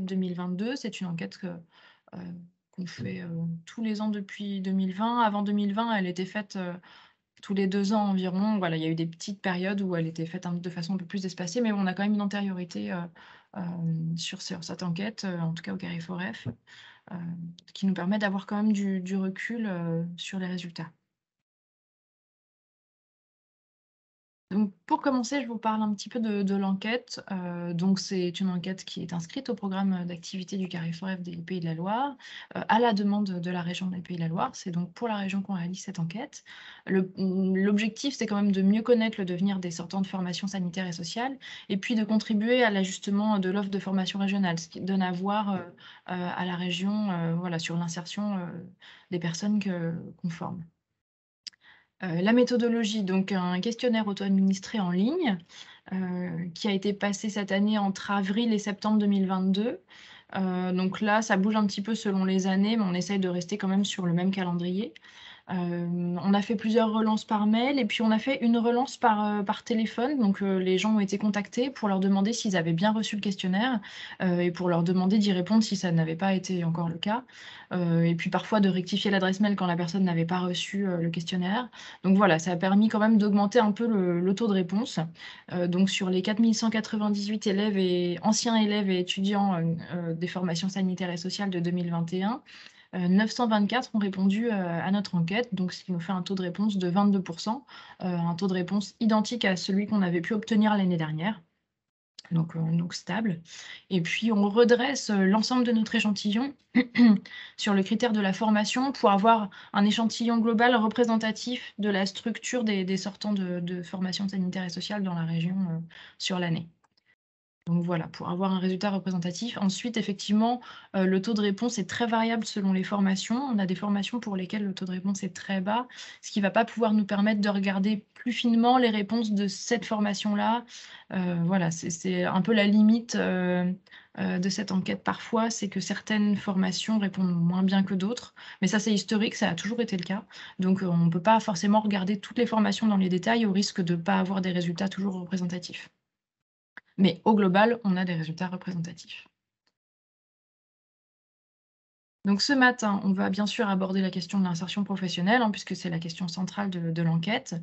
2022. C'est une enquête qu'on fait tous les ans depuis 2020. Avant 2020, elle était faite tous les 2 ans environ. Voilà, il y a eu des petites périodes où elle était faite de façon un peu plus espacée, mais on a quand même une antériorité sur cette enquête, en tout cas au Carrefour F, qui nous permet d'avoir quand même du recul sur les résultats. Donc, pour commencer, je vous parle un petit peu de l'enquête. Donc, c'est une enquête qui est inscrite au programme d'activité du Carrefour F des Pays de la Loire, à la demande de la région des Pays de la Loire. C'est donc pour la région qu'on réalise cette enquête. L'objectif, c'est quand même de mieux connaître le devenir des sortants de formation sanitaire et sociale, et puis de contribuer à l'ajustement de l'offre de formation régionale, ce qui donne à voir à la région, voilà, sur l'insertion des personnes qu'on forme. La méthodologie, donc un questionnaire auto-administré en ligne, qui a été passé cette année entre avril et septembre 2022. Donc là, ça bouge un petit peu selon les années, mais on essaye de rester quand même sur le même calendrier. On a fait plusieurs relances par mail et puis on a fait une relance par téléphone. Donc, les gens ont été contactés pour leur demander s'ils avaient bien reçu le questionnaire, et pour leur demander d'y répondre si ça n'avait pas été encore le cas. Et puis parfois de rectifier l'adresse mail quand la personne n'avait pas reçu, le questionnaire. Donc voilà, ça a permis quand même d'augmenter un peu le taux de réponse. Donc sur les 4 198 élèves et anciens élèves et étudiants, des formations sanitaires et sociales de 2021, 924 ont répondu, à notre enquête, donc ce qui nous fait un taux de réponse de 22 un taux de réponse identique à celui qu'on avait pu obtenir l'année dernière, donc stable. Et puis on redresse, l'ensemble de notre échantillon sur le critère de la formation pour avoir un échantillon global représentatif de la structure des sortants de formation sanitaire et sociale dans la région, sur l'année. Donc voilà, pour avoir un résultat représentatif. Ensuite, effectivement, le taux de réponse est très variable selon les formations. On a des formations pour lesquelles le taux de réponse est très bas, ce qui ne va pas pouvoir nous permettre de regarder plus finement les réponses de cette formation-là. Voilà, c'est un peu la limite, de cette enquête parfois, c'est que certaines formations répondent moins bien que d'autres. Mais ça, c'est historique, ça a toujours été le cas. Donc, on ne peut pas forcément regarder toutes les formations dans les détails au risque de ne pas avoir des résultats toujours représentatifs. Mais au global, on a des résultats représentatifs. Donc ce matin, on va bien sûr aborder la question de l'insertion professionnelle, hein, puisque c'est la question centrale de l'enquête.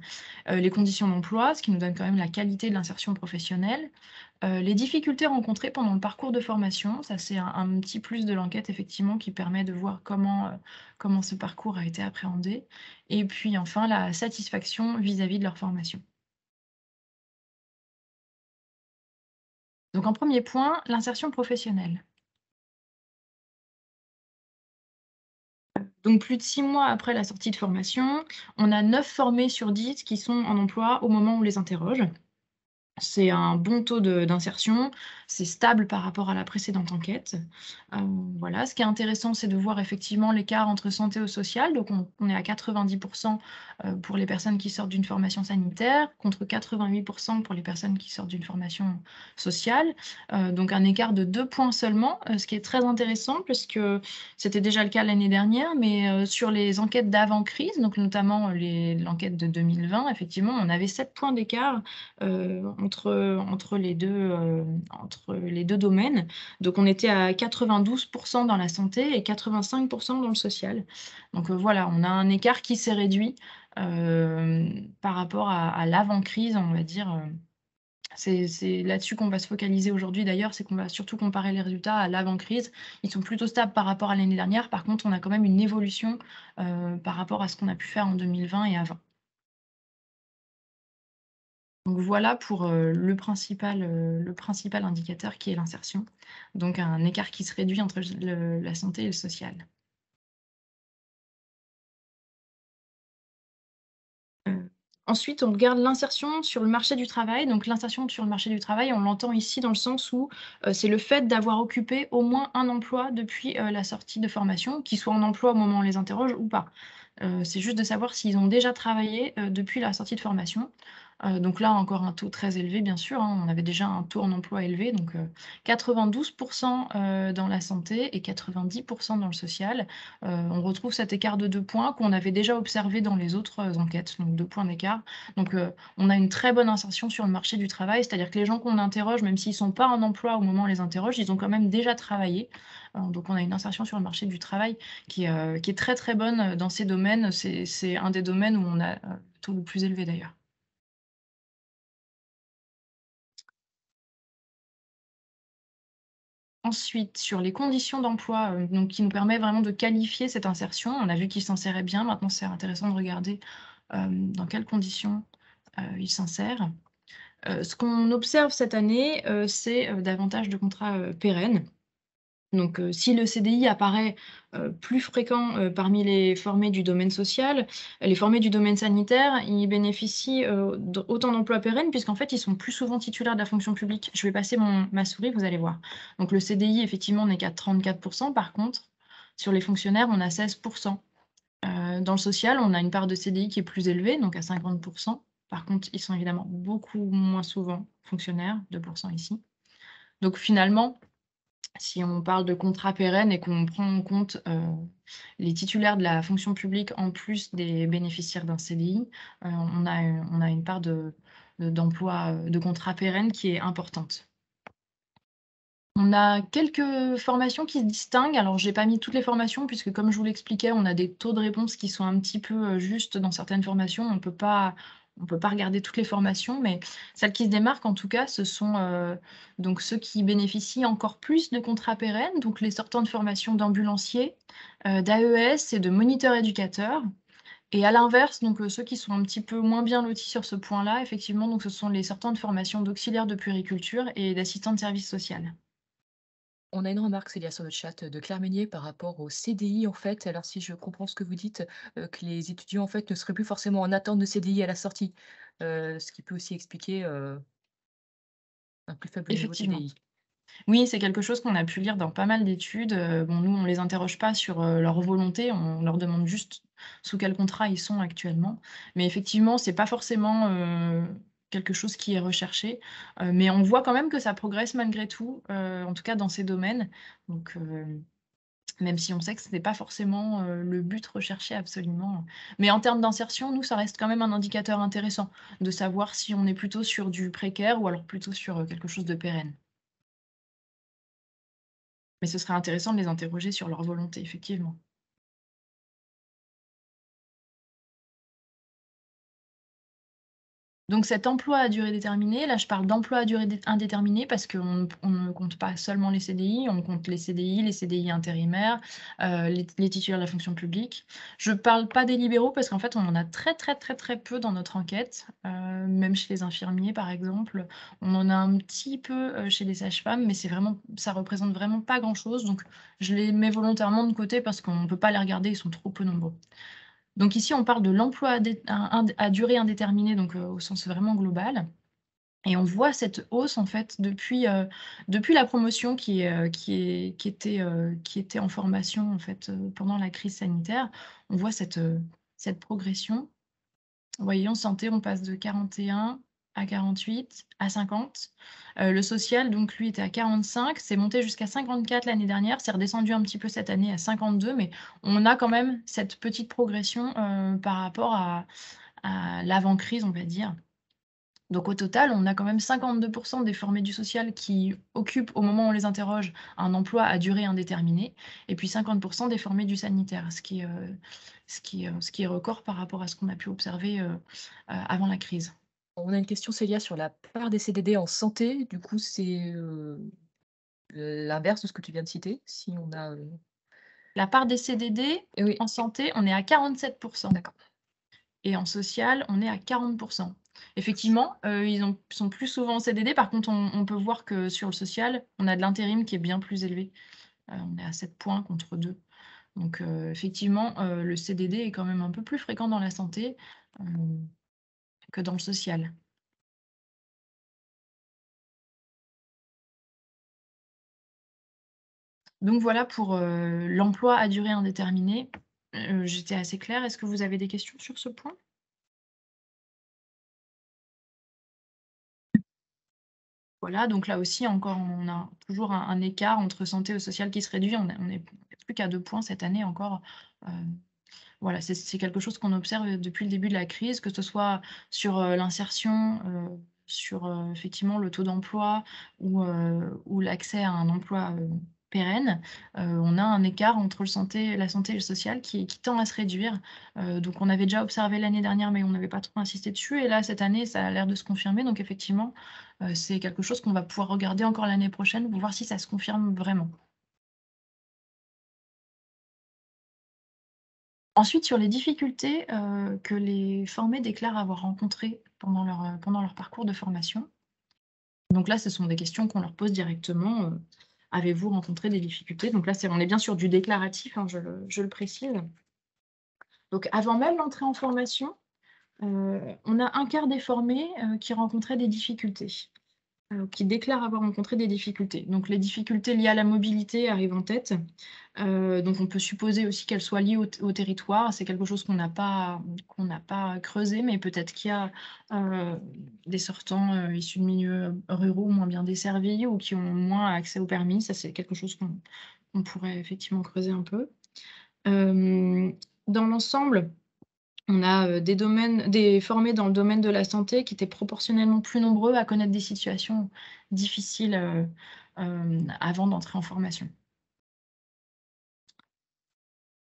Les conditions d'emploi, ce qui nous donne quand même la qualité de l'insertion professionnelle. Les difficultés rencontrées pendant le parcours de formation, ça c'est un petit plus de l'enquête effectivement qui permet de voir comment ce parcours a été appréhendé. Et puis enfin, la satisfaction vis-à-vis de leur formation. Donc en premier point, l'insertion professionnelle. Donc plus de 6 mois après la sortie de formation, on a 9 formés sur 10 qui sont en emploi au moment où on les interroge. C'est un bon taux d'insertion, c'est stable par rapport à la précédente enquête. Heu, voilà, ce qui est intéressant, c'est de voir effectivement l'écart entre santé au social. Donc on est à 90 pour les personnes qui sortent d'une formation sanitaire, contre 88 pour les personnes qui sortent d'une formation sociale. Donc un écart de 2 points seulement, ce qui est très intéressant puisque c'était déjà le cas l'année dernière, mais sur les enquêtes d'avant-crise, donc notamment l'enquête de 2020, effectivement, on avait 7 points d'écart entre les 2 domaines. Donc on était à 92 dans la santé et 85 dans le social. Donc voilà, on a un écart qui s'est réduit, par rapport à l'avant-crise, on va dire, c'est là-dessus qu'on va se focaliser aujourd'hui d'ailleurs, c'est qu'on va surtout comparer les résultats à l'avant-crise. Ils sont plutôt stables par rapport à l'année dernière. Par contre, on a quand même une évolution, par rapport à ce qu'on a pu faire en 2020 et avant. Donc voilà pour, le principal indicateur qui est l'insertion. Donc un écart qui se réduit entre la santé et le social. Heu, Ensuite, on regarde l'insertion sur le marché du travail. Donc l'insertion sur le marché du travail, on l'entend ici dans le sens où, c'est le fait d'avoir occupé au moins un emploi depuis, la sortie de formation, qu'ils soient en emploi au moment où on les interroge ou pas. C'est juste de savoir s'ils ont déjà travaillé, depuis la sortie de formation. Donc là, encore un taux très élevé, bien sûr, hein. On avait déjà un taux en emploi élevé, donc 92 dans la santé et 90 dans le social. On retrouve cet écart de 2 points qu'on avait déjà observé dans les autres, enquêtes, donc 2 points d'écart. Donc on a une très bonne insertion sur le marché du travail, c'est-à-dire que les gens qu'on interroge, même s'ils sont pas en emploi au moment où on les interroge, ils ont quand même déjà travaillé. Donc on a une insertion sur le marché du travail qui est très, très bonne, dans ces domaines. C'est un des domaines où on a, le taux le plus élevé d'ailleurs. Ensuite, sur les conditions d'emploi, donc qui nous permet vraiment de qualifier cette insertion. On a vu qu'il s'insérait bien, maintenant c'est intéressant de regarder, dans quelles conditions, il s'insère. Ce qu'on observe cette année, c'est, davantage de contrats, pérennes. Donc, si le CDI apparaît, plus fréquent, parmi les formés du domaine social, les formés du domaine sanitaire, ils bénéficient, autant d'emplois pérennes puisqu'en fait, ils sont plus souvent titulaires de la fonction publique. Je vais passer ma souris, vous allez voir. Donc le CDI, effectivement, n'est qu'à 34. Par contre, sur les fonctionnaires, on a 16. Dans le social, on a une part de CDI qui est plus élevée, donc à 50. Par contre, ils sont évidemment beaucoup moins souvent fonctionnaires, 2 ici. Donc finalement, si on parle de contrat pérenne et qu'on prend en compte, les titulaires de la fonction publique en plus des bénéficiaires d'un CDI, on a une part d'emploi, de contrat pérenne qui est importante. On a quelques formations qui se distinguent. Alors, j'ai pas mis toutes les formations puisque comme je vous l'expliquais, on a des taux de réponse qui sont un petit peu, justes dans certaines formations. On peut pas regarder toutes les formations, mais celles qui se démarquent en tout cas, ce sont, donc ceux qui bénéficient encore plus de contrats pérennes, donc les sortants de formation d'ambulanciers, d'AES et de moniteurs éducateurs. Et à l'inverse, donc, ceux qui sont un petit peu moins bien lotis sur ce point-là, effectivement, donc ce sont les sortants de formation d'auxiliaires de puériculture et d'assistants de service social. On a une remarque, Célia, sur le chat de Claire Meunier par rapport au CDI, en fait. Alors, si je comprends ce que vous dites, que les étudiants, en fait, ne seraient plus forcément en attente de CDI à la sortie, ce qui peut aussi expliquer, un plus faible niveau de Effectivement. CDI. Oui, c'est quelque chose qu'on a pu lire dans pas mal d'études. Bon, nous, on les interroge pas sur, leur volonté, on leur demande juste sous quel contrat ils sont actuellement. Mais effectivement, c'est pas forcément, quelque chose qui est recherché, mais on voit quand même que ça progresse malgré tout, en tout cas dans ces domaines. Donc, même si on sait que ce n'est pas forcément, le but recherché absolument. Mais en termes d'insertion, nous, ça reste quand même un indicateur intéressant de savoir si on est plutôt sur du précaire ou alors plutôt sur, quelque chose de pérenne. Mais ce serait intéressant de les interroger sur leur volonté, effectivement. Donc cet emploi à durée déterminée, là je parle d'emploi à durée indéterminée parce on ne compte pas seulement les CDI, on compte les CDI intérimaires, les titulaires de la fonction publique. Je parle pas des libéraux parce qu'en fait on en a très, très, très, très peu dans notre enquête, même chez les infirmiers par exemple. On en a un petit peu, chez les sages-femmes, mais ça représente vraiment pas grand-chose, donc je les mets volontairement de côté parce qu'on ne peut pas les regarder, ils sont trop peu nombreux. Donc ici, on parle de l'emploi à durée indéterminée, donc au sens vraiment global et on voit cette hausse en fait depuis la promotion qui était en formation en fait, pendant la crise sanitaire. On voit cette progression. Vous voyez, en santé, on passe de 41 à 48 à 50. Le social, donc lui, était à 45. C'est monté jusqu'à 54 l'année dernière. C'est redescendu un petit peu cette année à 52, mais on a quand même cette petite progression, par rapport à l'avant-crise, on va dire. Donc au total, on a quand même 52 des formés du social qui occupent, au moment où on les interroge, un emploi à durée indéterminée et puis 50 des formés du sanitaire, ce qui est record par rapport à ce qu'on a pu observer, avant la crise. On a une question, Célia, sur la part des CDD en santé. Du coup, c'est, l'inverse de ce que tu viens de citer, si on a, La part des CDD oui, en santé, on est à 47 d'accord. et en social, on est à 40. Effectivement, ils sont plus souvent en CDD. Par contre, on peut voir que sur le social, on a de l'intérim qui est bien plus élevé. On est à 7 points contre 2. Donc effectivement, le CDD est quand même un peu plus fréquent dans la santé, hem, que dans le social. Donc voilà pour, l'emploi à durée indéterminée. J'étais assez claire. Est-ce que vous avez des questions sur ce point? Voilà, donc là aussi encore, on a toujours un écart entre santé et social qui se réduit. On est plus qu'à 2 points cette année encore. Heu, voilà, c'est quelque chose qu'on observe depuis le début de la crise, que ce soit sur, l'insertion, sur, effectivement le taux d'emploi ou l'accès à un emploi, pérenne. On a un écart entre la santé et le social qui tend à se réduire. Donc on avait déjà observé l'année dernière, mais on n'avait pas trop insisté dessus et là, cette année, ça a l'air de se confirmer. Donc effectivement, c'est quelque chose qu'on va pouvoir regarder encore l'année prochaine pour voir si ça se confirme vraiment. Ensuite, sur les difficultés, que les formés déclarent avoir rencontrées pendant leur parcours de formation. Donc là, ce sont des questions qu'on leur pose directement, «Avez-vous rencontré des difficultés?» Donc là, on est bien sur du déclaratif, hein, je le précise. Donc avant même l'entrée en formation, on a un quart des formés, qui rencontraient des difficultés. Qui déclarent avoir rencontré des difficultés. Donc les difficultés liées à la mobilité arrivent en tête. Donc on peut supposer aussi qu'elles soient liées au territoire. C'est quelque chose qu'on n'a pas creusé, mais peut-être qu'il y a, des sortants, issus de milieux ruraux moins bien desservis ou qui ont moins accès au permis. Ça, c'est quelque chose qu'on pourrait effectivement creuser un peu. Hem, dans l'ensemble, on a, des formés dans le domaine de la santé qui étaient proportionnellement plus nombreux à connaître des situations difficiles, avant d'entrer en formation.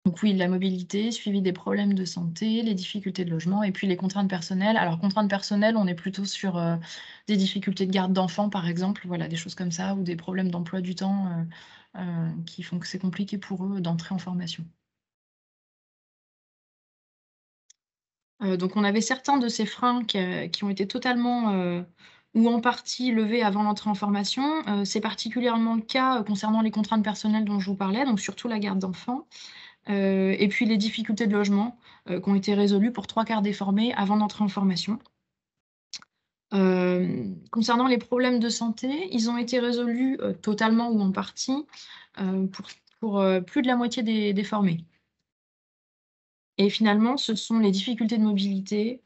Donc oui, la mobilité, suivi des problèmes de santé, les difficultés de logement et puis les contraintes personnelles. Alors contraintes personnelles, on est plutôt sur, des difficultés de garde d'enfants, par exemple, voilà, des choses comme ça ou des problèmes d'emploi du temps, qui font que c'est compliqué pour eux d'entrer en formation. Donc on avait certains de ces freins qui ont été totalement, ou en partie levés avant l'entrée en formation. C'est particulièrement le cas, concernant les contraintes personnelles dont je vous parlais, donc surtout la garde d'enfants, et puis les difficultés de logement, qui ont été résolues pour 3 quarts des formés avant d'entrer en formation. Concernant les problèmes de santé, ils ont été résolus, totalement ou en partie, pour plus de la moitié des formés. Et finalement, ce sont les difficultés de mobilité,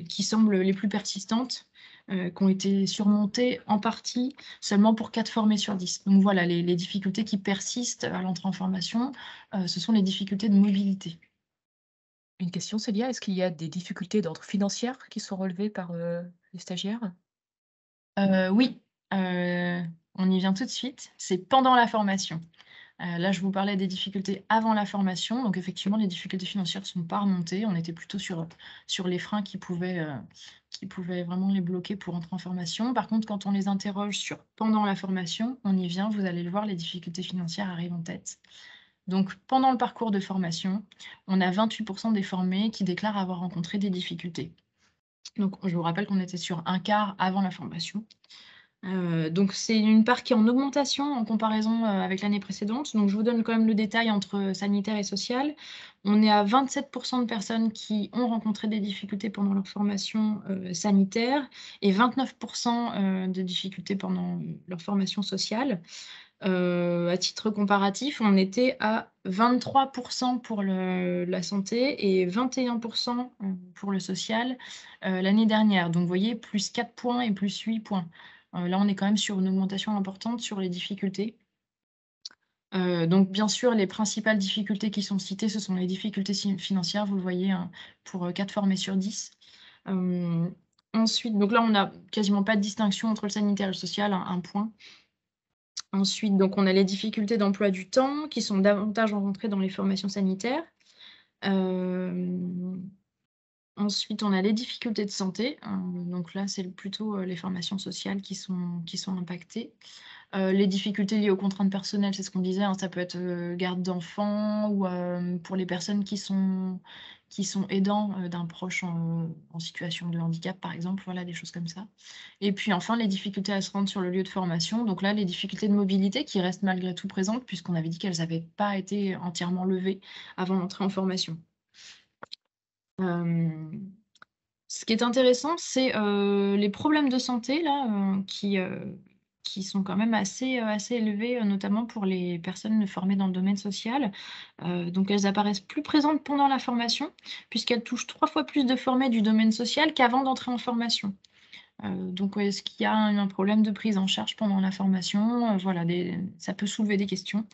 qui semblent les plus persistantes, qui ont été surmontées en partie seulement pour 4 formés sur 10. Donc voilà, les difficultés qui persistent à l'entrée en formation, ce sont les difficultés de mobilité. Une question, Célia, est-ce qu'il y a des difficultés d'ordre financière qui sont relevées par, les stagiaires? Oui, on y vient tout de suite, c'est pendant la formation. Là, je vous parlais des difficultés avant la formation, donc effectivement, les difficultés financières ne sont pas remontées. On était plutôt sur les freins qui pouvaient vraiment les bloquer pour entrer en formation. Par contre, quand on les interroge sur pendant la formation, on y vient, vous allez le voir, les difficultés financières arrivent en tête. Donc pendant le parcours de formation, on a 28 des formés qui déclarent avoir rencontré des difficultés. Donc je vous rappelle qu'on était sur un quart avant la formation. Donc c'est une part qui est en augmentation en comparaison, avec l'année précédente. Donc je vous donne quand même le détail entre, sanitaire et social. On est à 27 de personnes qui ont rencontré des difficultés pendant leur formation, sanitaire et 29 de difficultés pendant, leur formation sociale. À titre comparatif, on était à 23 pour la santé et 21 pour le social, l'année dernière. Donc vous voyez, plus 4 points et plus 8 points. Là, on est quand même sur une augmentation importante sur les difficultés. Donc bien sûr, les principales difficultés qui sont citées, ce sont les difficultés financières, vous le voyez, hein, pour, 4 formés sur 10. Hem, ensuite donc là, on a quasiment pas de distinction entre le sanitaire et le social, hein, 1 point. Ensuite, donc on a les difficultés d'emploi du temps qui sont davantage rencontrées dans les formations sanitaires. Hem, ensuite, on a les difficultés de santé, donc là, c'est plutôt, les formations sociales qui sont impactées. Les difficultés liées aux contraintes personnelles, c'est ce qu'on disait, hein, ça peut être, garde d'enfants ou, pour les personnes qui sont aidants, d'un proche en situation de handicap, par exemple, voilà, des choses comme ça. Et puis enfin, les difficultés à se rendre sur le lieu de formation. Donc là, les difficultés de mobilité qui restent malgré tout présentes puisqu'on avait dit qu'elles n'avaient pas été entièrement levées avant d'entrer en formation. Hem, ce qui est intéressant, c'est, les problèmes de santé là, qui sont quand même assez élevés, notamment pour les personnes formées dans le domaine social. Donc elles apparaissent plus présentes pendant la formation, puisqu'elles touchent 3 fois plus de formés du domaine social qu'avant d'entrer en formation. Donc est-ce qu'il y a un problème de prise en charge pendant la formation? Voilà, ça peut soulever des questions.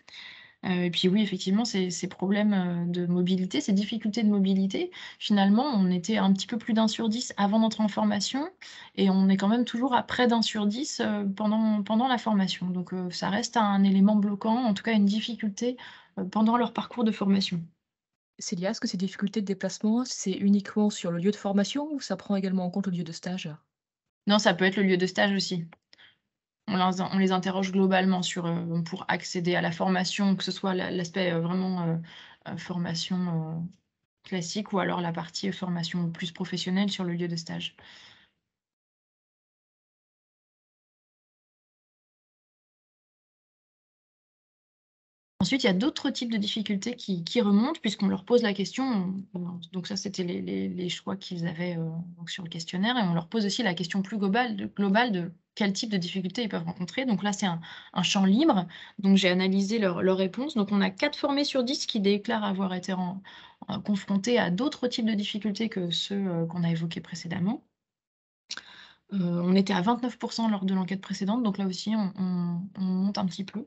Et puis oui, effectivement, ces problèmes, de mobilité, ces difficultés de mobilité, finalement, on était un petit peu plus d'1 sur 10 avant d'entrer en formation et on est quand même toujours à près d'1 sur 10, pendant la formation. Donc ça reste un élément bloquant, en tout cas une difficulté, pendant leur parcours de formation. Célia, est-ce que ces difficultés de déplacement, c'est uniquement sur le lieu de formation ou ça prend également en compte le lieu de stage? Non, ça peut être le lieu de stage aussi. On les interroge globalement pour accéder à la formation, que ce soit l'aspect, vraiment, formation, classique ou alors la partie, formation plus professionnelle sur le lieu de stage. Ensuite, il y a d'autres types de difficultés qui remontent puisqu'on leur pose la question, donc ça c'était les choix qu'ils avaient, donc sur le questionnaire et on leur pose aussi la question plus globale de quel type de difficultés ils peuvent rencontrer. Donc là, c'est un champ libre, donc j'ai analysé leurs réponses. Donc on a 4 formés sur 10 qui déclarent avoir été confrontés à d'autres types de difficultés que ceux, qu'on a évoqués précédemment. On était à 29 lors de l'enquête précédente, donc là aussi on monte un petit peu.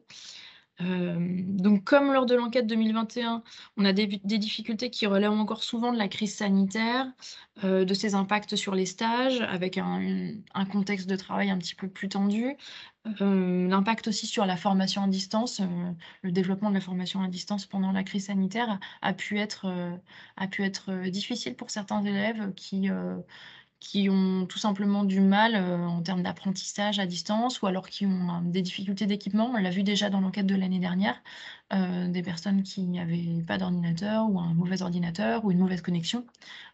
Donc comme lors de l'enquête 2021, on a des difficultés qui relèvent encore souvent de la crise sanitaire, de ses impacts sur les stages avec un contexte de travail un petit peu plus tendu. L'impact aussi sur la formation à distance, le développement de la formation à distance pendant la crise sanitaire a pu être difficile pour certains élèves qui ont tout simplement du mal, en termes d'apprentissage à distance ou alors qui ont, des difficultés d'équipement. On l'a vu déjà dans l'enquête de l'année dernière, des personnes qui n'avaient pas d'ordinateur ou un mauvais ordinateur ou une mauvaise connexion.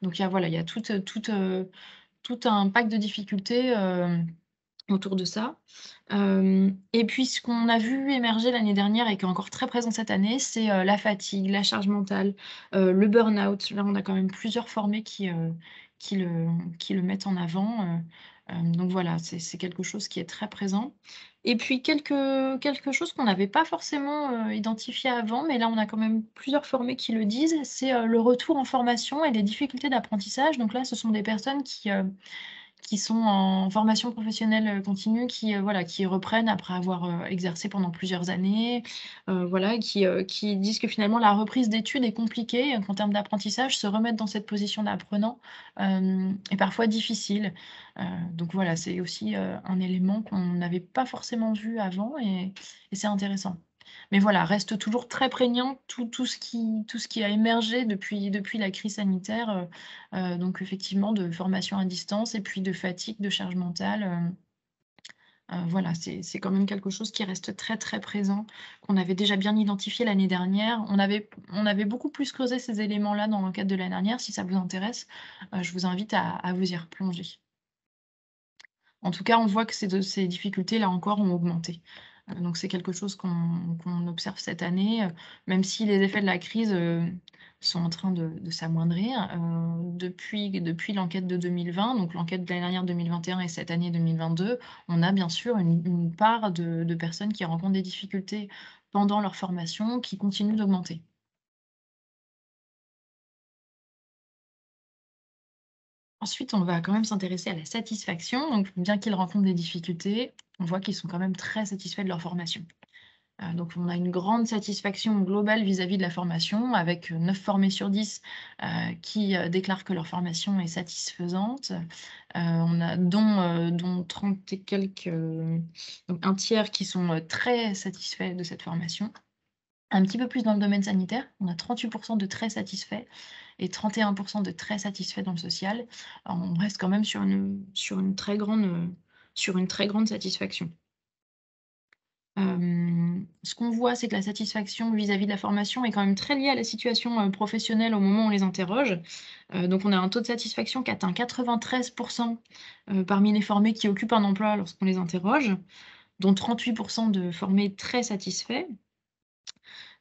Donc il y a tout un pack de difficultés, autour de ça. Et puis ce qu'on a vu émerger l'année dernière et qui est encore très présent cette année, c'est, la fatigue, la charge mentale, le burn-out. Là, on a quand même plusieurs formés qui le qui le mettent en avant, donc voilà, c'est quelque chose qui est très présent. Et puis quelque chose qu'on n'avait pas forcément, identifié avant, mais là, on a quand même plusieurs formés qui le disent, c'est, le retour en formation et les difficultés d'apprentissage. Donc là, ce sont des personnes qui sont en formation professionnelle, continue, voilà, qui reprennent après avoir, exercé pendant plusieurs années, voilà, qui disent que finalement la reprise d'études est compliquée, qu'en termes d'apprentissage, se remettre dans cette position d'apprenant, est parfois difficile. Donc voilà, c'est aussi, un élément qu'on n'avait pas forcément vu avant et c'est intéressant. Mais voilà, reste toujours très prégnant tout ce qui a émergé depuis la crise sanitaire, donc effectivement de formation à distance et puis de fatigue, de charge mentale, voilà, c'est quand même quelque chose qui reste très, très présent, qu'on avait déjà bien identifié l'année dernière. On avait beaucoup plus creusé ces éléments-là dans l'enquête de l'année dernière. Si ça vous intéresse, je vous invite à vous y replonger. En tout cas, on voit que ces difficultés, là encore, ont augmenté. Donc c'est quelque chose qu'on observe cette année, même si les effets de la crise, sont en train de s'amoindrir, depuis l'enquête de 2020, donc l'enquête de l'année dernière 2021 et cette année 2022, on a bien sûr une part de personnes qui rencontrent des difficultés pendant leur formation qui continue d'augmenter. Ensuite, on va quand même s'intéresser à la satisfaction. Donc bien qu'ils rencontrent des difficultés, on voit qu'ils sont quand même très satisfaits de leur formation. Donc on a une grande satisfaction globale vis-à-vis de la formation avec, 9 formés sur 10 qui, déclarent que leur formation est satisfaisante. On a dont 30 et quelques, donc un tiers qui sont, très satisfaits de cette formation. Un petit peu plus dans le domaine sanitaire, on a 38 de très satisfaits et 31 de très satisfaits dans le social. On reste quand même sur une très grande satisfaction. Ce qu'on voit, c'est que la satisfaction vis-à-vis de la formation est quand même très liée à la situation, professionnelle au moment où on les interroge. Donc on a un taux de satisfaction qui atteint 93 parmi les formés qui occupent un emploi lorsqu'on les interroge, dont 38 de formés très satisfaits.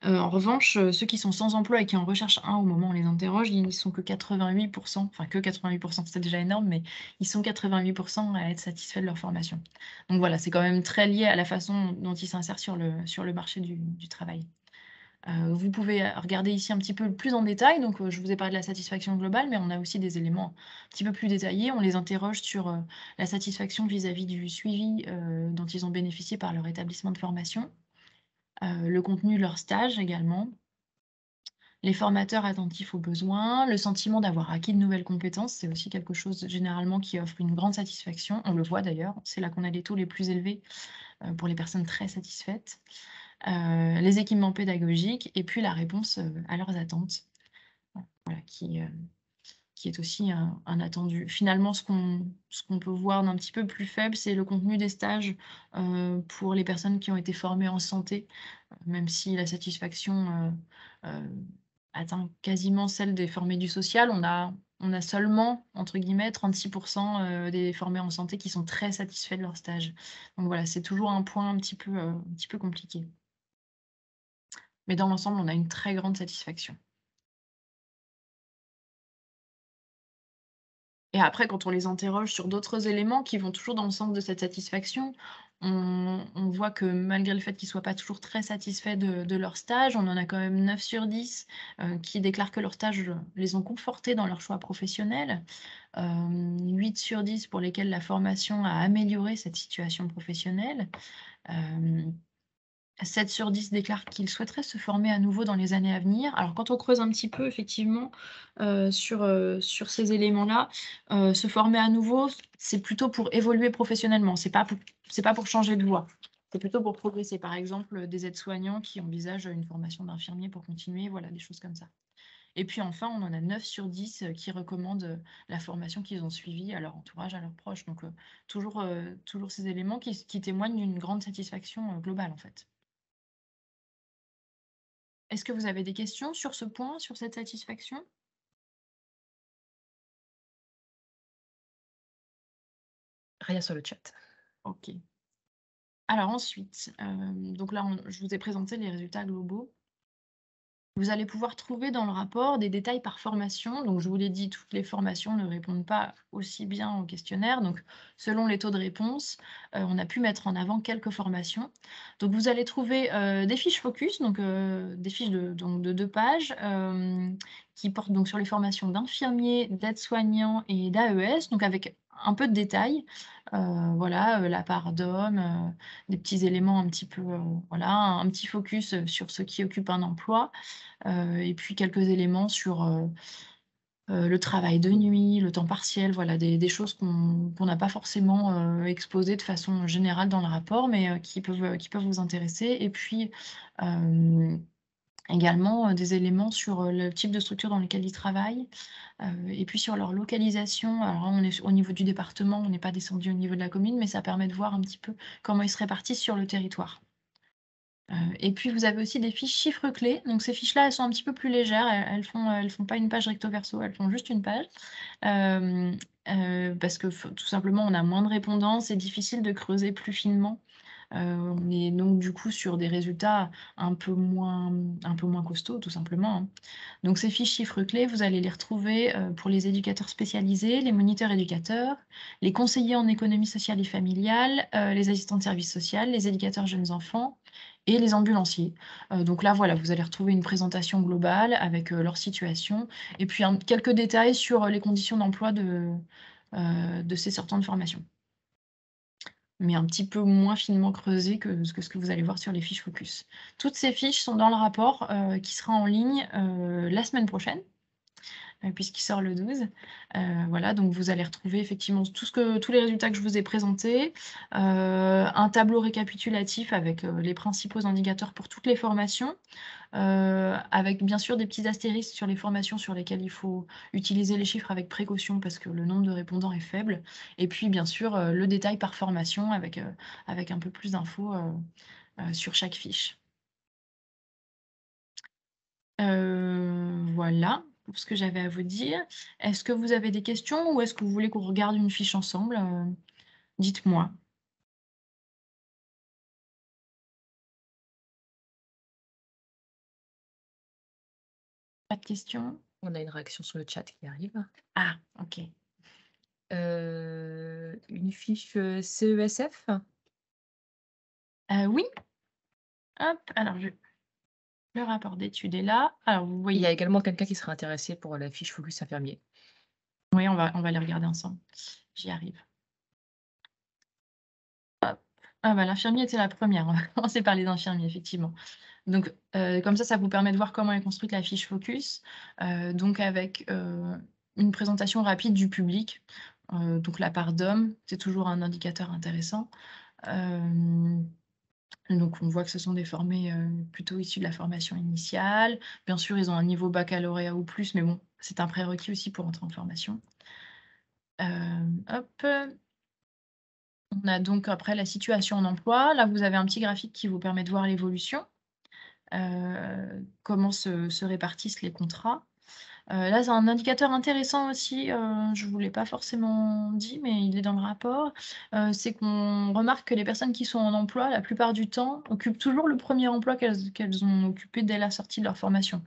En revanche, ceux qui sont sans emploi et qui en recherchent un au moment où on les interroge, ils sont que 88 enfin que 88 c'est déjà énorme, mais ils sont 88 à être satisfaits de leur formation. Donc voilà, c'est quand même très lié à la façon dont ils s'insèrent sur le marché du travail. Vous pouvez, regarder ici un petit peu plus en détail. Donc, je vous ai parlé de la satisfaction globale, mais on a aussi des éléments un petit peu plus détaillés. On les interroge sur, la satisfaction vis-à-vis du suivi, dont ils ont bénéficié par leur établissement de formation, le contenu de leur stage également, les formateurs attentifs aux besoins, le sentiment d'avoir acquis de nouvelles compétences. C'est aussi quelque chose généralement qui offre une grande satisfaction. On le voit d'ailleurs, c'est là qu'on a les taux les plus élevés, pour les personnes très satisfaites. Les équipements pédagogiques et puis la réponse, à leurs attentes. Voilà, qui est aussi un attendu. Finalement, ce qu'on peut voir d'un petit peu plus faible, c'est le contenu des stages, pour les personnes qui ont été formées en santé, même si la satisfaction, atteint quasiment celle des formés du social. On a seulement, entre guillemets, 36 des formés en santé qui sont très satisfaits de leur stage. Donc voilà, c'est toujours un point un petit peu compliqué. Mais dans l'ensemble, on a une très grande satisfaction. Et après, quand on les interroge sur d'autres éléments qui vont toujours dans le sens de cette satisfaction, on voit que malgré le fait qu'ils ne soient pas toujours très satisfaits de leur stage, on en a quand même 9 sur 10 qui déclarent que leurs stages les ont confortés dans leur choix professionnel. 8 sur 10 pour lesquels la formation a amélioré cette situation professionnelle. Hem 7 sur 10 déclarent qu'ils souhaiteraient se former à nouveau dans les années à venir. Alors quand on creuse un petit peu effectivement, sur ces éléments-là, se former à nouveau, c'est plutôt pour évoluer professionnellement, c'est pas pour changer de voie. C'est plutôt pour progresser. Par exemple, des aides-soignants qui envisagent une formation d'infirmier pour continuer, voilà, des choses comme ça. Et puis enfin, on en a 9 sur 10 qui recommandent, la formation qu'ils ont suivie à leur entourage, à leurs proches. Donc, toujours ces éléments qui témoignent d'une grande satisfaction, globale, en fait. Est-ce que vous avez des questions sur ce point, sur cette satisfaction? Rien sur le chat. OK. Alors ensuite, donc là, je vous ai présenté les résultats globaux. Vous allez pouvoir trouver dans le rapport des détails par formation. Donc, je vous l'ai dit, toutes les formations ne répondent pas aussi bien au questionnaire. Donc, selon les taux de réponse, on a pu mettre en avant quelques formations. Donc, vous allez trouver des fiches focus, donc des fiches de 2 pages qui portent donc sur les formations d'infirmiers, d'aides-soignants et d'AES, donc avec un peu de détails. Voilà, la part d'hommes, des petits éléments un petit peu, voilà, un petit focus sur ceux qui occupent un emploi. Et puis quelques éléments sur, le travail de nuit, le temps partiel, voilà, des choses qu'on n'a pas forcément, exposées de façon générale dans le rapport, mais qui peuvent vous intéresser. Et puis, hem, également, des éléments sur, le type de structure dans lequel ils travaillent, et puis sur leur localisation. Alors là, on est au niveau du département, on n'est pas descendu au niveau de la commune, mais ça permet de voir un petit peu comment ils se répartissent sur le territoire. Et puis vous avez aussi des fiches chiffres clés. Donc ces fiches-là, elles sont un petit peu plus légères. Elles font pas une page recto verso, elles font juste une page. Hem, parce que tout simplement, on a moins de répondants, c'est difficile de creuser plus finement. On est donc du coup sur des résultats un peu moins costauds, tout simplement, hein. Donc ces fiches chiffres clés, vous allez les retrouver, pour les éducateurs spécialisés, les moniteurs éducateurs, les conseillers en économie sociale et familiale, les assistants de service social, les éducateurs jeunes enfants et les ambulanciers. Donc là, voilà, vous allez retrouver une présentation globale avec, leur situation et puis quelques détails sur, les conditions d'emploi de ces sortants de formation. Mais un petit peu moins finement creusé que ce que vous allez voir sur les fiches focus. Toutes ces fiches sont dans le rapport, qui sera en ligne, la semaine prochaine, puisqu'il sort le 12. Voilà, donc vous allez retrouver effectivement tous les résultats que je vous ai présentés, un tableau récapitulatif avec, les principaux indicateurs pour toutes les formations, avec bien sûr des petits astérisques sur les formations sur lesquelles il faut utiliser les chiffres avec précaution parce que le nombre de répondants est faible. Et puis bien sûr, le détail par formation avec un peu plus d'infos, sur chaque fiche. Voilà pour ce que j'avais à vous dire. Est-ce que vous avez des questions ou est-ce que vous voulez qu'on regarde une fiche ensemble? Dites-moi. Pas de questions? On a une réaction sur le chat qui arrive. Ah, OK. Une fiche, CESF? Oui, hop, alors Le rapport d'études est là. Alors vous Il y voyez a également quelqu'un qui serait intéressé pour la fiche focus infirmier. oui, on va les regarder ensemble. J'y arrive. Hop. Ah bah, l'infirmier était la première. On va commencer par les infirmiers, effectivement. Donc, comme ça vous permet de voir comment est construite la fiche focus, donc avec, une présentation rapide du public, donc la part d'hommes, c'est toujours un indicateur intéressant. Hem, donc on voit que ce sont des formés, plutôt issus de la formation initiale. Bien sûr, ils ont un niveau baccalauréat ou plus, mais bon, c'est un prérequis aussi pour entrer en formation. Hop, on a donc après la situation en emploi. Là, vous avez un petit graphique qui vous permet de voir l'évolution. Comment se répartissent les contrats. Là, c'est un indicateur intéressant aussi, je ne vous l'ai pas forcément dit, mais il est dans le rapport. C'est qu'on remarque que les personnes qui sont en emploi, la plupart du temps, occupent toujours le premier emploi qu'elles ont occupé dès la sortie de leur formation.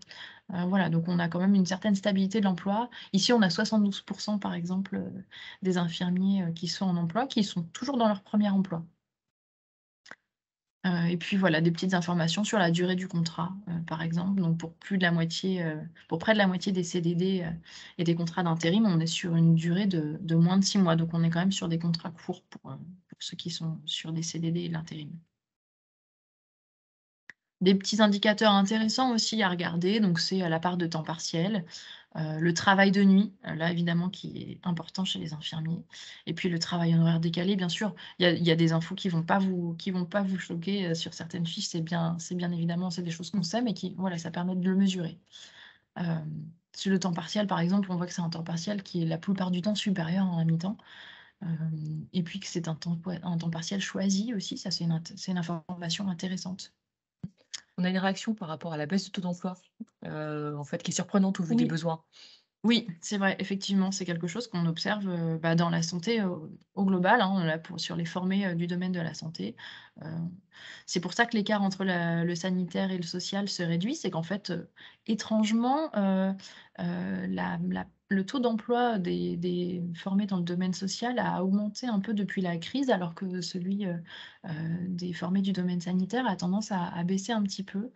Voilà, donc on a quand même une certaine stabilité de l'emploi. Ici, on a 72 par exemple, des infirmiers, qui sont en emploi, qui sont toujours dans leur premier emploi. Et puis voilà, des petites informations sur la durée du contrat, par exemple. Donc pour plus de la moitié, pour près de la moitié des CDD, et des contrats d'intérim, on est sur une durée de moins de 6 mois. Donc on est quand même sur des contrats courts pour ceux qui sont sur des CDD et de l'intérim. Des petits indicateurs intéressants aussi à regarder, donc c'est, la part de temps partiel, le travail de nuit, là évidemment qui est important chez les infirmiers et puis le travail en horaire décalé bien sûr. Il y a des infos qui vont pas vous choquer, sur certaines fiches, c'est bien évidemment, c'est des choses qu'on sait mais qui voilà, ça permet de le mesurer. Sur le temps partiel par exemple, on voit que c'est un temps partiel qui est la plupart du temps supérieur à un mi-temps, et puis que c'est un temps partiel choisi aussi, ça c'est une information intéressante. On a une réaction par rapport à la baisse du taux d'emploi, en fait, qui est surprenante au vu des Oui. besoins. Oui, c'est vrai, effectivement, c'est quelque chose qu'on observe, bah, dans la santé au global, hein, là pour sur les formés, du domaine de la santé. Heu, c'est pour ça que l'écart entre le sanitaire et le social se réduit. C'est qu'en fait, étrangement, le taux d'emploi des formés dans le domaine social a augmenté un peu depuis la crise, alors que celui, des formés du domaine sanitaire a tendance à baisser un petit peu.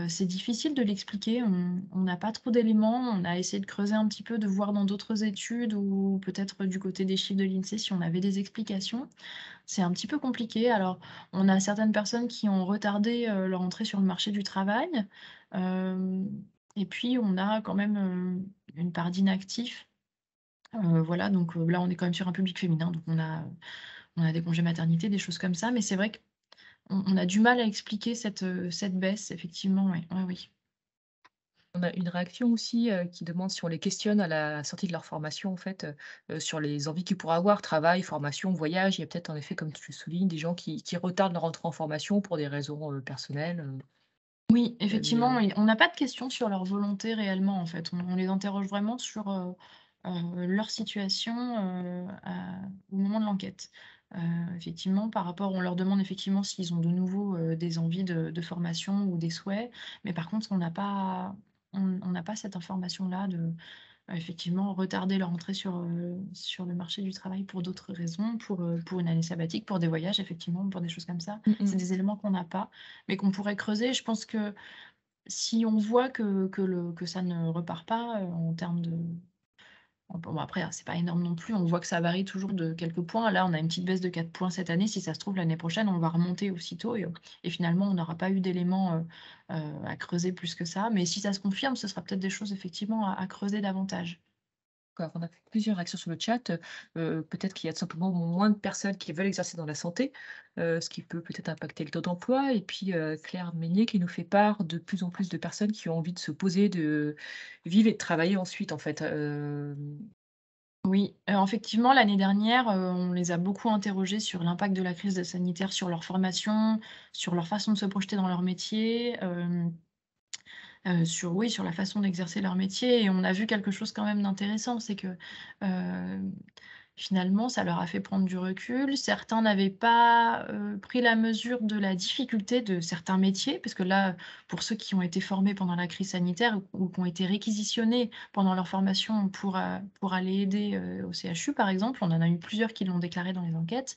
C'est difficile de l'expliquer, on n'a pas trop d'éléments. On a essayé de creuser un petit peu, de voir dans d'autres études ou peut-être du côté des chiffres de l'INSEE si on avait des explications. C'est un petit peu compliqué. Alors, on a certaines personnes qui ont retardé, leur entrée sur le marché du travail, hem et puis on a quand même, une part d'inactifs. Voilà, donc là, on est quand même sur un public féminin, donc on a des congés maternité, des choses comme ça, mais c'est vrai qu'on a du mal à expliquer cette baisse effectivement, ouais, ouais, oui. On a une réaction aussi, qui demande si on les questionne à la sortie de leur formation, en fait, sur les envies qu'ils pourraient avoir, travail, formation, voyage. Il y a peut-être en effet, comme tu le soulignes, des gens qui retardent leur entrée en formation pour des raisons, personnelles, Oui, mais, effectivement, et on n'a pas de questions sur leur volonté réellement, en fait. On les interroge vraiment sur, leur situation, au moment de l'enquête. Effectivement, par rapport on leur demande effectivement s'ils ont de nouveau, des envies de formation ou des souhaits, mais par contre, on n'a pas cette information-là de effectivement, retarder leur entrée sur le marché du travail pour d'autres raisons, pour une année sabbatique, pour des voyages effectivement, pour des choses comme ça. mmh C'est mh. des éléments qu'on n'a pas, mais qu'on pourrait creuser. Je pense que si on voit que ça ne repart pas, en termes de bon après, c'est pas énorme non plus, on voit que ça varie toujours de quelques points. Là, on a une petite baisse de 4 points cette année. Si ça se trouve, l'année prochaine, on va remonter aussitôt et finalement, on n'aura pas eu d'éléments, à creuser plus que ça. Mais si ça se confirme, ce sera peut-être des choses effectivement à creuser davantage. D'accord, on a fait plusieurs réactions sur le chat, peut-être qu'il y a tout simplement moins de personnes qui veulent exercer dans la santé, ce qui peut peut-être impacter le taux d'emploi et puis, Claire Meignet qui nous fait part de plus en plus de personnes qui ont envie de se poser, de vivre et de travailler ensuite en fait, Oui, effectivement, l'année dernière, on les a beaucoup interrogés sur l'impact de la crise sanitaire sur leur formation, sur leur façon de se projeter dans leur métier, sur oui, sur la façon d'exercer leur métier et on a vu quelque chose quand même d'intéressant. C'est que, hem, finalement, ça leur a fait prendre du recul. Certains n'avaient pas, pris la mesure de la difficulté de certains métiers, parce que là, pour ceux qui ont été formés pendant la crise sanitaire ou qui ont été réquisitionnés pendant leur formation pour aller aider, au CHU, par exemple, on en a eu plusieurs qui l'ont déclaré dans les enquêtes.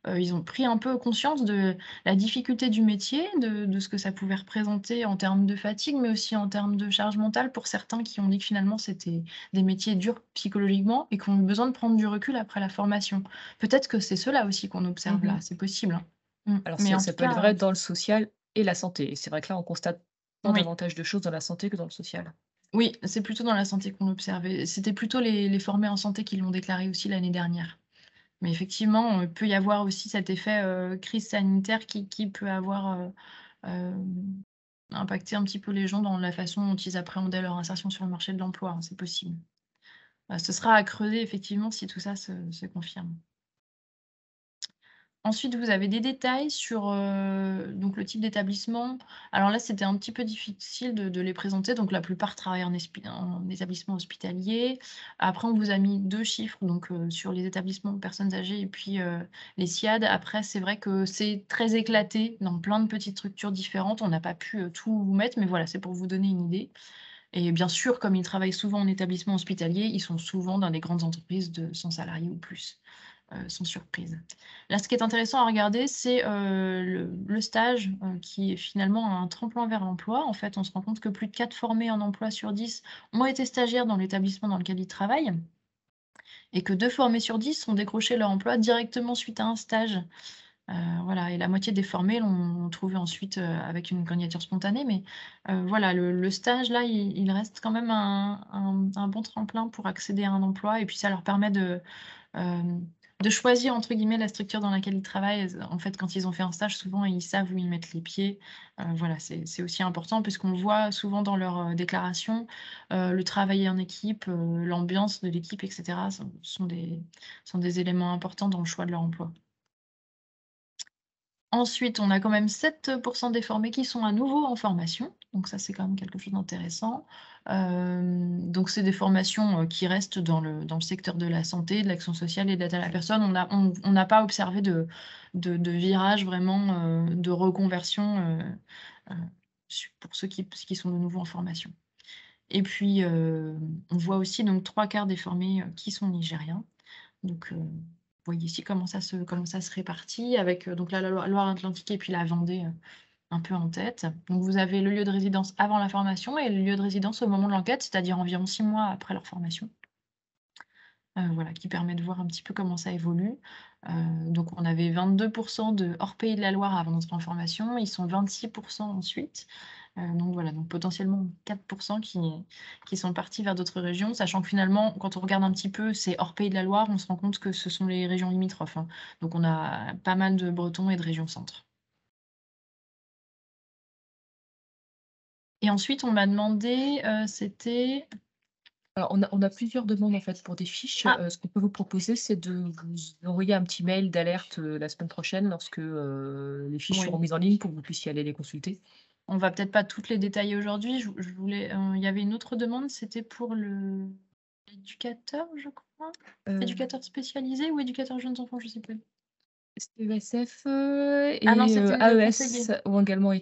Ils ont pris un peu conscience de la difficulté du métier, de ce que ça pouvait représenter en termes de fatigue, mais aussi en termes de charge mentale pour certains qui ont dit que finalement c'était des métiers durs psychologiquement et qui ont eu besoin de prendre du recul après la formation. Peut-être que c'est cela aussi qu'on observe là, Mmh. c'est possible, hein. Mmh, Alors mais ça en ça tout peut être cas, vrai dans le social et la santé et c'est vrai que là, on constate pas oui. davantage de choses dans la santé que dans le social. Oui, c'est plutôt dans la santé qu'on l'observait. C'était plutôt les formés en santé qui l'ont déclaré aussi l'année dernière. Mais effectivement, peut y avoir aussi cet effet, crise sanitaire qui peut avoir, impacté un petit peu les gens dans la façon dont ils appréhendaient leur insertion sur le marché de l'emploi, hein, c'est possible. Ce sera à creuser effectivement si tout ça se confirme. Ensuite, vous avez des détails sur, donc le type d'établissement. Alors là, c'était un petit peu difficile de les présenter, donc la plupart travaillent en établissement hospitalier. Après, on vous a mis 2 chiffres, donc sur les établissements de personnes âgées et puis, les SIAD. Après, c'est vrai que c'est très éclaté dans plein de petites structures différentes. On n'a pas pu, tout vous mettre, mais voilà, c'est pour vous donner une idée et bien sûr, comme ils travaillent souvent en établissement hospitalier, ils sont souvent dans des grandes entreprises de 100 salariés ou plus. Sans surprise. Là, ce qui est intéressant à regarder, c'est, le stage, qui est finalement un tremplin vers l'emploi. En fait, on se rend compte que plus de 4 formés en emploi sur 10 ont été stagiaires dans l'établissement dans lequel ils travaillent et que 2 formés sur 10 ont décroché leur emploi directement suite à un stage. Heu, voilà et la moitié des formés l'ont trouvé ensuite, avec une candidature spontanée mais, voilà, le stage là, il reste quand même un bon tremplin pour accéder à un emploi et puis ça leur permet Hem, de «choisir» entre guillemets la structure dans laquelle ils travaillent. En fait, quand ils ont fait un stage, souvent ils savent où ils mettent les pieds. Voilà, c'est aussi important puisqu'on le voit souvent dans leurs, déclarations, le travailler en équipe, l'ambiance de l'équipe et cetera sont des éléments importants dans le choix de leur emploi. Ensuite, on a quand même 7 des formés qui sont à nouveau en formation, donc ça, c'est quand même quelque chose d'intéressant. Donc c'est des formations, qui restent dans le secteur de la santé, de l'action sociale et de l'aide à la personne. On n'a pas observé de virage vraiment, de reconversion, heu, pour ceux qui sont de nouveau en formation. Et puis, on voit aussi donc 3/4 des formés, qui sont nigériens. Donc, vous voyez ici comment ça se répartit avec, donc la Loire-Atlantique et puis la Vendée, un peu en tête. Donc vous avez le lieu de résidence avant la formation et le lieu de résidence au moment de l'enquête, c'est-à-dire environ 6 mois après leur formation. Voilà, qui permet de voir un petit peu comment ça évolue. Donc on avait 22 de hors Pays de la Loire avant d'entrer en formation. Ils sont 26 ensuite. Donc voilà, donc potentiellement 4 qui sont partis vers d'autres régions, sachant que finalement, quand on regarde un petit peu, c'est hors Pays de la Loire, on se rend compte que ce sont les régions limitrophes, hein. Donc on a pas mal de Bretons et de régions centre. Et ensuite, on m'a demandé, c'était Alors on a plusieurs demandes en fait pour des fiches, ah! ce qu'on peut vous proposer, c'est de vous envoyer un petit mail d'alerte, la semaine prochaine lorsque, les fiches seront Oui, mises en ligne pour que vous puissiez aller les consulter. on va peut-être pas toutes les détailler aujourd'hui. Je voulais, il y avait une autre demande, c'était pour l'éducateur, je crois? Heu, Éducateur spécialisé ou éducateur jeunes enfants? Je sais plus. CESF, Ah non, et c'était le conseiller. AES ont également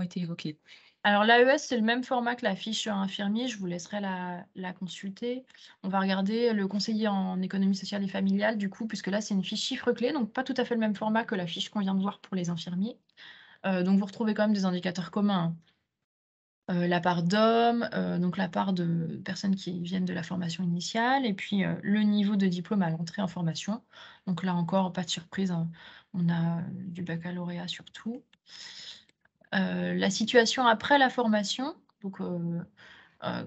été évoqués. Alors l'AES, c'est le même format que la fiche infirmier, je vous laisserai la consulter. On va regarder le conseiller en économie sociale et familiale du coup, puisque là, c'est une fiche chiffre clé, donc pas tout à fait le même format que la fiche qu'on vient de voir pour les infirmiers. Donc vous retrouvez quand même des indicateurs communs, hein. La part d'hommes, donc la part de personnes qui viennent de la formation initiale et puis, le niveau de diplôme à l'entrée en formation. Donc là encore, pas de surprise, hein, on a, du baccalauréat surtout. La situation après la formation, donc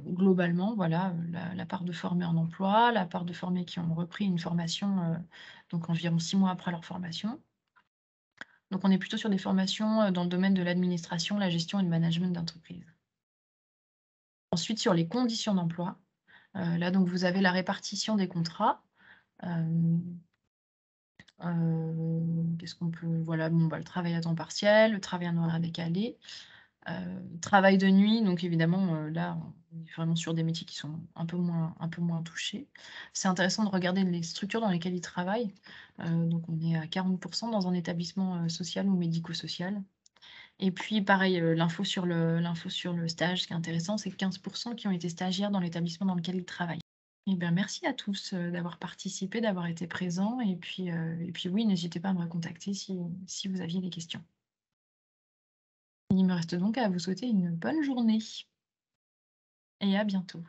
globalement, voilà, la part de formés en emploi, la part de formés qui ont repris une formation, donc environ 6 mois après leur formation. Donc on est plutôt sur des formations, dans le domaine de l'administration, la gestion et le management d'entreprise. Ensuite sur les conditions d'emploi, là donc vous avez la répartition des contrats. Hem, Qu'est-ce qu'on peut voilà, bon, bah, le travail à temps partiel, le travail en horaire décalé. Travail de nuit, donc évidemment, là, on est vraiment sur des métiers qui sont un peu moins touchés. C'est intéressant de regarder les structures dans lesquelles ils travaillent. Donc on est à 40 dans un établissement, social ou médico-social. Et puis pareil, l'info sur le stage, ce qui est intéressant, c'est que 15 qui ont été stagiaires dans l'établissement dans lequel ils travaillent. Et bien, merci à tous, d'avoir participé, d'avoir été présents et puis oui, n'hésitez pas à me recontacter si vous aviez des questions. Il me reste donc à vous souhaiter une bonne journée et à bientôt.